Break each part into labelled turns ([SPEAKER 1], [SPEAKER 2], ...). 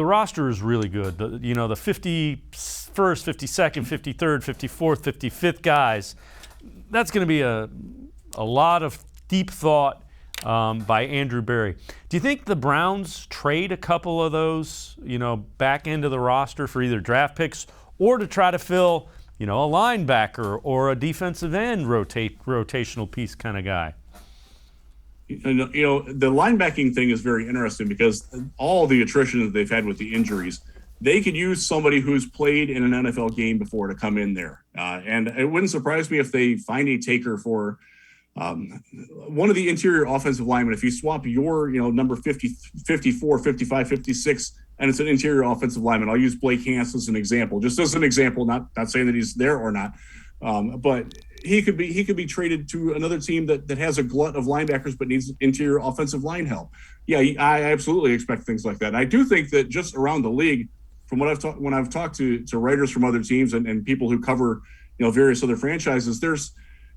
[SPEAKER 1] the roster is really good. The 51st, 52nd, 53rd, 54th, 55th guys, that's going to be a lot of deep thought by Andrew Berry. Do you think the Browns trade a couple of those, back end of the roster for either draft picks or to try to fill, a linebacker or a defensive end rotational piece kind of guy?
[SPEAKER 2] The linebacking thing is very interesting because all the attrition that they've had with the injuries, they could use somebody who's played in an NFL game before to come in there. And it wouldn't surprise me if they find a taker for one of the interior offensive linemen. If you swap your, number 50, 54, 55, 56, and it's an interior offensive lineman, I'll use Blake Hance as an example, just as an example, not saying that he's there or not. But he could be traded to another team that has a glut of linebackers but needs interior offensive line help. Yeah, I absolutely expect things like that. And I do think that just around the league, from what I've talked to writers from other teams and people who cover various other franchises,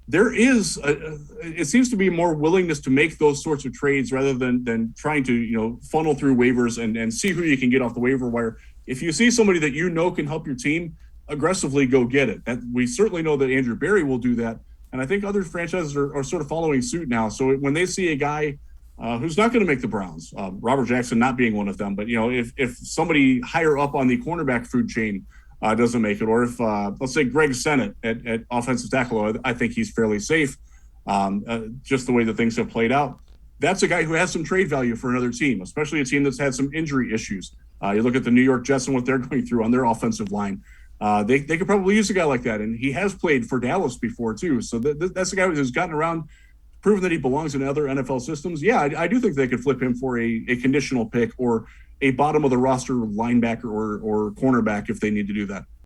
[SPEAKER 2] it seems to be more willingness to make those sorts of trades rather than trying to funnel through waivers and see who you can get off the waiver wire. If you see somebody that can help your team, aggressively go get it. That we certainly know that Andrew Berry will do that, and I think other franchises are sort of following suit now. So when they see a guy who's not going to make the Browns, Robert Jackson not being one of them, but if somebody higher up on the cornerback food chain doesn't make it, or if let's say Greg Sennett at offensive tackle, I think he's fairly safe, just the way that things have played out. That's a guy who has some trade value for another team, especially a team that's had some injury issues. You look at the New York Jets and what they're going through on their offensive line. They could probably use a guy like that, and he has played for Dallas before too. So that's a guy who's gotten around, proven that he belongs in other NFL systems. Yeah, I do think they could flip him for a conditional pick or a bottom of the roster linebacker or cornerback if they need to do that.